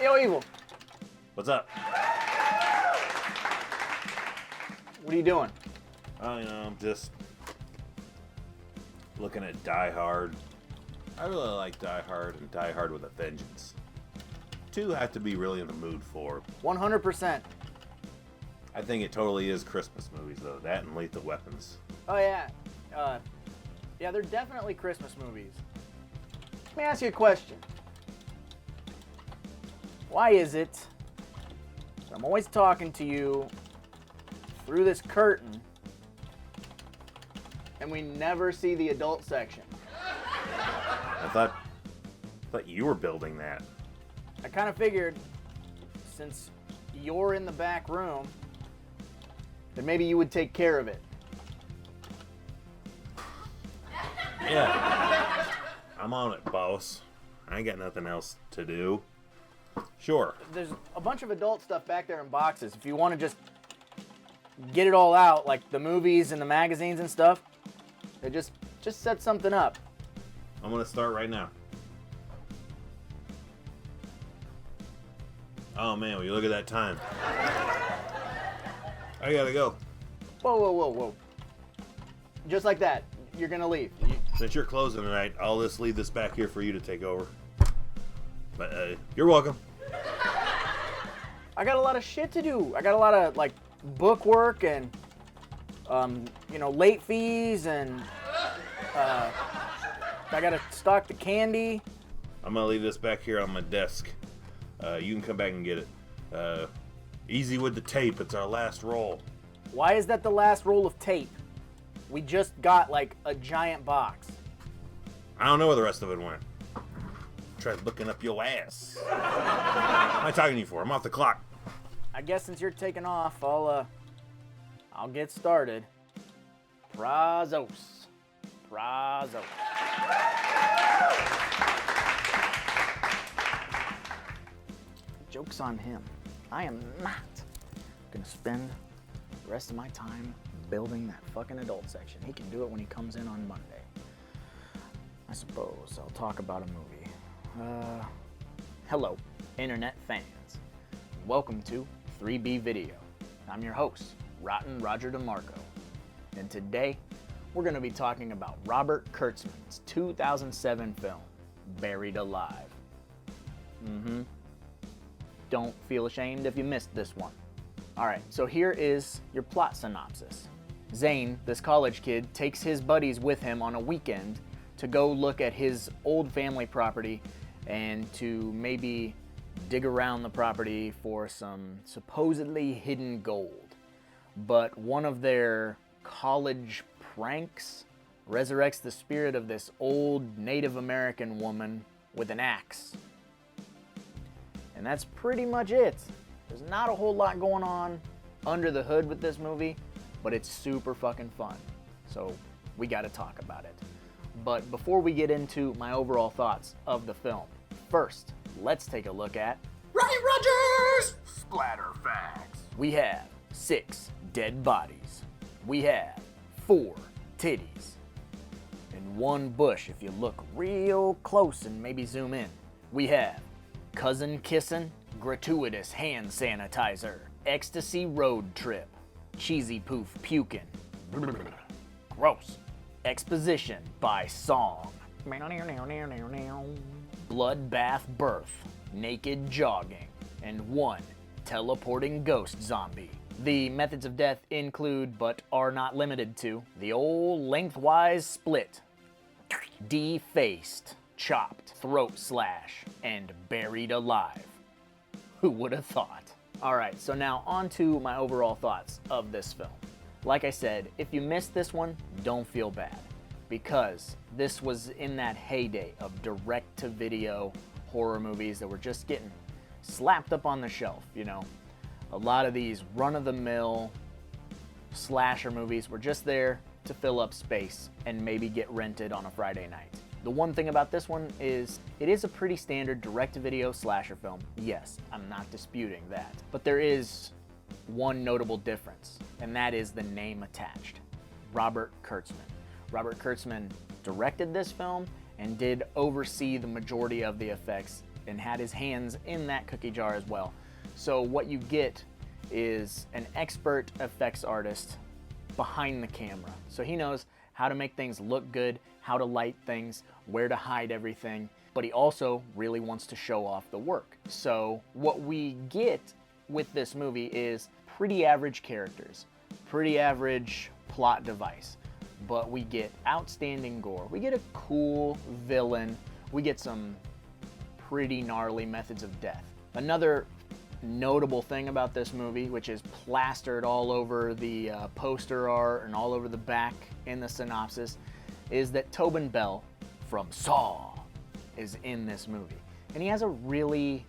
Yo, Evil. What's up? What are you doing? Oh, I'm just looking at Die Hard. I really like Die Hard and Die Hard with a Vengeance. Two I have to be really in the mood for. 100%. I think it totally is Christmas movies, though. That and Lethal Weapons. Oh, yeah. Yeah, they're definitely Christmas movies. Let me ask you a question. Why is it that I'm always talking to you through this curtain and we never see the adult section? I thought you were building that. I kind of figured, since you're in the back room, that maybe you would take care of it. Yeah. I'm on it, boss. I ain't got nothing else to do. Sure. There's a bunch of adult stuff back there in boxes. If you want to just get it all out, like the movies and the magazines and stuff, they just set something up. I'm gonna start right now. Oh man, will you look at that time? I gotta go. Whoa. Just like that, you're gonna leave. Since you're closing tonight, I'll just leave this back here for you to take over. But you're welcome. I got a lot of shit to do. I got a lot of like book work and late fees, and I gotta stock the candy. I'm gonna leave this back here on my desk. You can come back and get it. Easy with the tape. It's our last roll. Why is that the last roll of tape? We just got like a giant box. I don't know where the rest of it went. Try looking up your ass. What am I talking to you for? I'm off the clock. I guess since you're taking off, I'll get started. Brazos. Joke's on him. I am not gonna spend the rest of my time building that fucking adult section. He can do it when he comes in on Monday. I suppose I'll talk about a movie. Hello, internet fans. Welcome to 3B Video. I'm your host, Rotten Roger DeMarco. And today, we're going to be talking about Robert Kurtzman's 2007 film, Buried Alive. Don't feel ashamed if you missed this one. Alright, so here is your plot synopsis. Zane, this college kid, takes his buddies with him on a weekend to go look at his old family property and to maybe dig around the property for some supposedly hidden gold. But one of their college pranks resurrects the spirit of this old Native American woman with an axe. And that's pretty much it. There's not a whole lot going on under the hood with this movie, but it's super fucking fun. So we gotta talk about it. But before we get into my overall thoughts of the film, first, let's take a look at Ryan Rogers! Splatter facts. We have 6 dead bodies. We have 4 titties. And 1 bush if you look real close and maybe zoom in. We have cousin kissing, gratuitous hand sanitizer, ecstasy road trip, cheesy poof puking, gross, exposition by song, bloodbath birth, naked jogging, and 1 teleporting ghost zombie. The methods of death include, but are not limited to, the old lengthwise split, defaced, chopped, throat slash, and buried alive. Who would have thought? Alright, so now on to my overall thoughts of this film. Like I said, if you missed this one, don't feel bad, because this was in that heyday of direct-to-video horror movies that were just getting slapped up on the shelf, A lot of these run-of-the-mill slasher movies were just there to fill up space and maybe get rented on a Friday night. The one thing about this one is it is a pretty standard direct-to-video slasher film. Yes, I'm not disputing that. But there is one notable difference, and that is the name attached. Robert Kurtzman. Robert Kurtzman directed this film and did oversee the majority of the effects and had his hands in that cookie jar as well. So what you get is an expert effects artist behind the camera. So he knows how to make things look good, how to light things, where to hide everything, but he also really wants to show off the work. So what we get with this movie is pretty average characters, pretty average plot device, but we get outstanding gore. We get a cool villain. We get some pretty gnarly methods of death. Another notable thing about this movie, which is plastered all over the poster art and all over the back in the synopsis, is that Tobin Bell from Saw is in this movie. And he has a really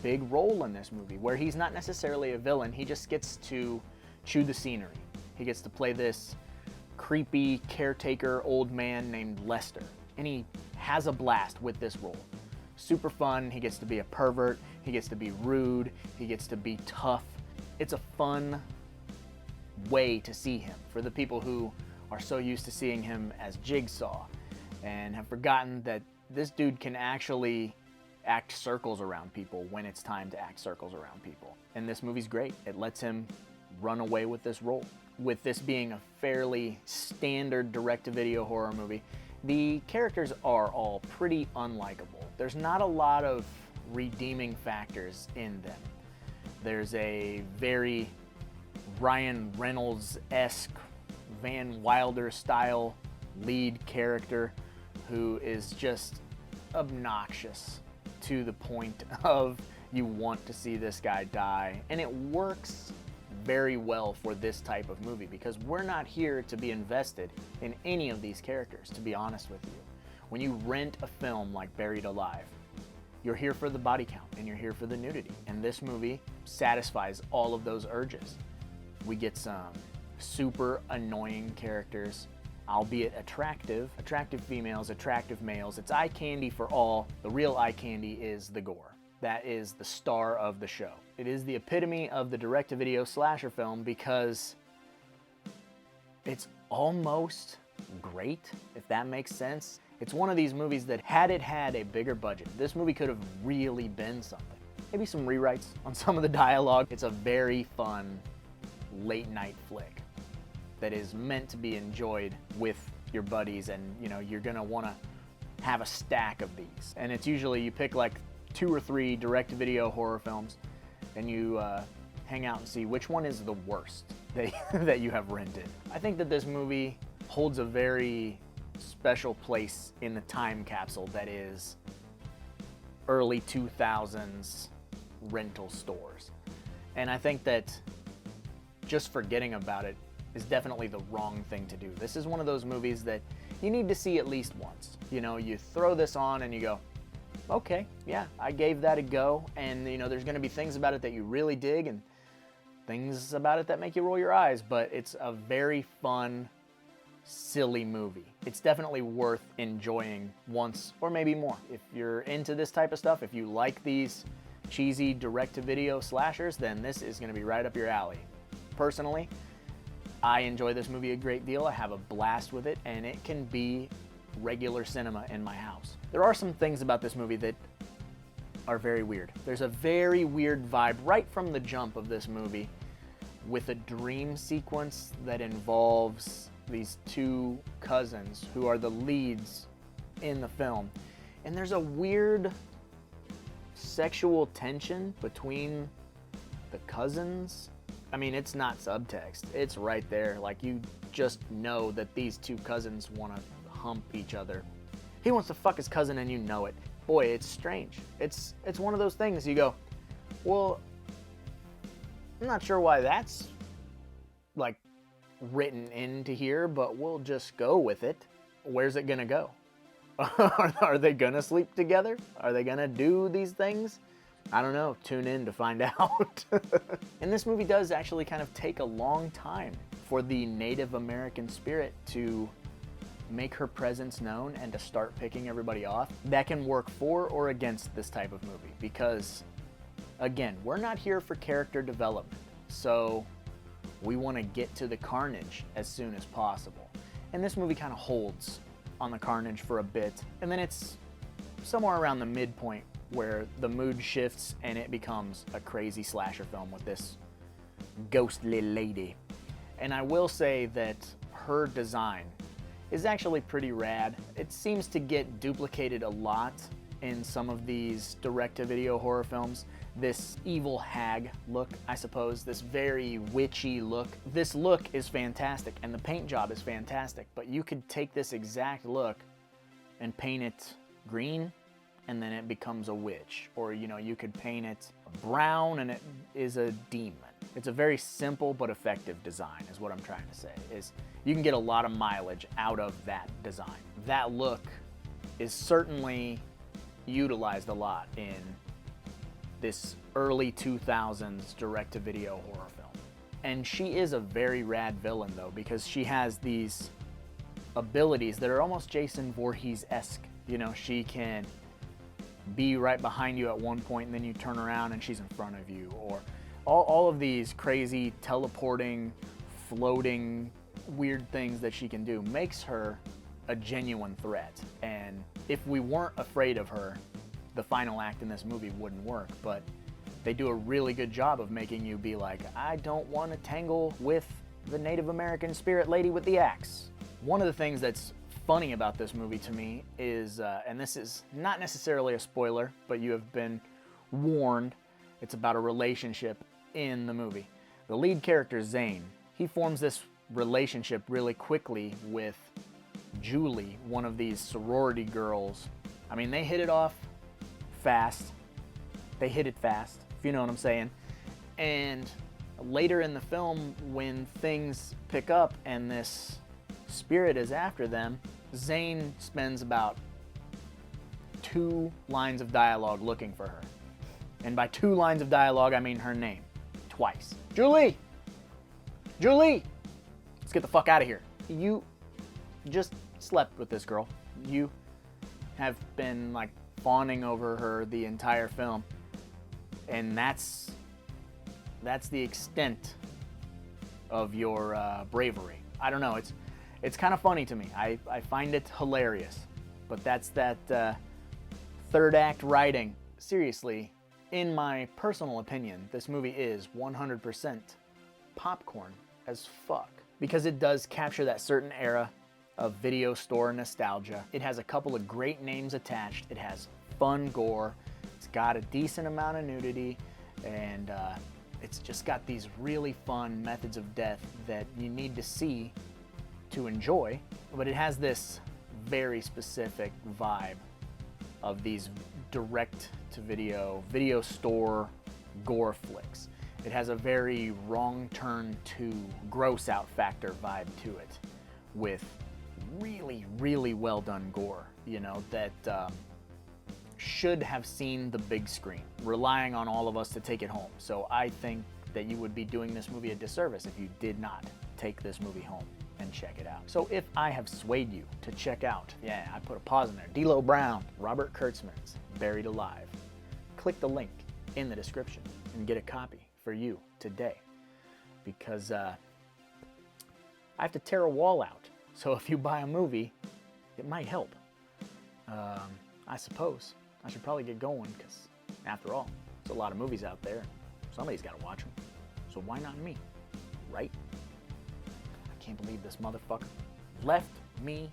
big role in this movie where he's not necessarily a villain, he just gets to chew the scenery. He gets to play this creepy caretaker old man named Lester, and he has a blast with this role. Super fun. He gets to be a pervert, he gets to be rude, he gets to be tough. It's a fun way to see him for the people who are so used to seeing him as Jigsaw and have forgotten that this dude can actually act circles around people when it's time to act circles around people. And this movie's great. It lets him run away with this role. With this being a fairly standard direct-to-video horror movie, the characters are all pretty unlikable. There's not a lot of redeeming factors in them. There's a very Ryan Reynolds-esque, Van Wilder-style lead character who is just obnoxious to the point of you want to see this guy die. And it works very well for this type of movie because we're not here to be invested in any of these characters, to be honest with you. When you rent a film like Buried Alive, you're here for the body count and you're here for the nudity. And this movie satisfies all of those urges. We get some super annoying characters, albeit attractive females, attractive males. It's eye candy for all. The real eye candy is the gore. That is the star of the show. It is the epitome of the direct-to-video slasher film because it's almost great, if that makes sense. It's one of these movies that had it had a bigger budget, this movie could have really been something. Maybe some rewrites on some of the dialogue. It's a very fun late night flick that is meant to be enjoyed with your buddies, and you know, you're gonna wanna have a stack of these. And it's usually you pick like 2 or 3 direct-to-video horror films and you hang out and see which one is the worst that you have rented. I think that this movie holds a very special place in the time capsule that is early 2000s rental stores. And I think that just forgetting about it is definitely the wrong thing to do. This is one of those movies that you need to see at least once. You know, you throw this on and you go, okay, yeah, I gave that a go, and you know, there's gonna be things about it that you really dig and things about it that make you roll your eyes, but it's a very fun, silly movie. It's definitely worth enjoying once or maybe more. If you're into this type of stuff, if you like these cheesy direct-to-video slashers, then this is gonna be right up your alley. Personally, I enjoy this movie a great deal. I have a blast with it, and it can be regular cinema in my house. There are some things about this movie that are very weird. There's a very weird vibe right from the jump of this movie with a dream sequence that involves these 2 cousins who are the leads in the film. And there's a weird sexual tension between the cousins. I mean, it's not subtext. It's right there. Like, you just know that these 2 cousins want to hump each other. He wants to fuck his cousin and you know it. Boy, it's strange. It's one of those things you go, well, I'm not sure why that's like written into here, but we'll just go with it. Where's it gonna go? Are they gonna sleep together? Are they gonna do these things? I don't know. Tune in to find out. And this movie does actually kind of take a long time for the Native American spirit to make her presence known and to start picking everybody off. That can work for or against this type of movie because, again, we're not here for character development. So we want to get to the carnage as soon as possible. And this movie kind of holds on the carnage for a bit, and then it's somewhere around the midpoint where the mood shifts and it becomes a crazy slasher film with this ghostly lady. And I will say that her design is actually pretty rad. It seems to get duplicated a lot in some of these direct-to-video horror films. This evil hag look, I suppose, this very witchy look. This look is fantastic and the paint job is fantastic, but you could take this exact look and paint it green and then it becomes a witch. Or, you know, you could paint it brown and it is a demon. It's a very simple but effective design is what I'm trying to say. Is you can get a lot of mileage out of that design. That look is certainly utilized a lot in this early 2000s direct-to-video horror film. And she is a very rad villain though, because she has these abilities that are almost Jason Voorhees-esque. You know, she can be right behind you at one point and then you turn around and she's in front of you, or all of these crazy teleporting, floating, weird things that she can do makes her a genuine threat. And if we weren't afraid of her, the final act in this movie wouldn't work, but they do a really good job of making you be like, I don't want to tangle with the Native American spirit lady with the axe. One of the things that's funny about this movie to me is, and this is not necessarily a spoiler, but you have been warned, it's about a relationship in the movie. The lead character, Zane, he forms this relationship really quickly with Julie, one of these sorority girls. I mean, they hit it off fast. They hit it fast, if you know what I'm saying. And later in the film, when things pick up and this spirit is after them, Zane spends about 2 lines of dialogue looking for her. And by 2 lines of dialogue, I mean her name. Twice. Julie! Julie! Let's get the fuck out of here. You just slept with this girl. You have been like fawning over her the entire film. And that's the extent of your bravery. I don't know, it's kind of funny to me. I find it hilarious. But that's that third act writing. Seriously, in my personal opinion, this movie is 100% popcorn as fuck. Because it does capture that certain era of video store nostalgia. It has a couple of great names attached. It has fun gore. It's got a decent amount of nudity. And it's just got these really fun methods of death that you need to see to enjoy. But it has this very specific vibe of these direct-to-video, video store gore flicks. It has a very Wrong Turn 2 gross out factor vibe to it, with really, really well done gore, you know, that should have seen the big screen, relying on all of us to take it home. So I think that you would be doing this movie a disservice if you did not take this movie home and check it out. So if I have swayed you to check out, yeah, I put a pause in there, D'Lo Brown, Robert Kurtzman's Buried Alive. Click the link in the description and get a copy for you today, because I have to tear a wall out. So if you buy a movie, it might help. I suppose I should probably get going, because after all, there's a lot of movies out there. Somebody's got to watch them. So why not me, right? I can't believe this motherfucker left me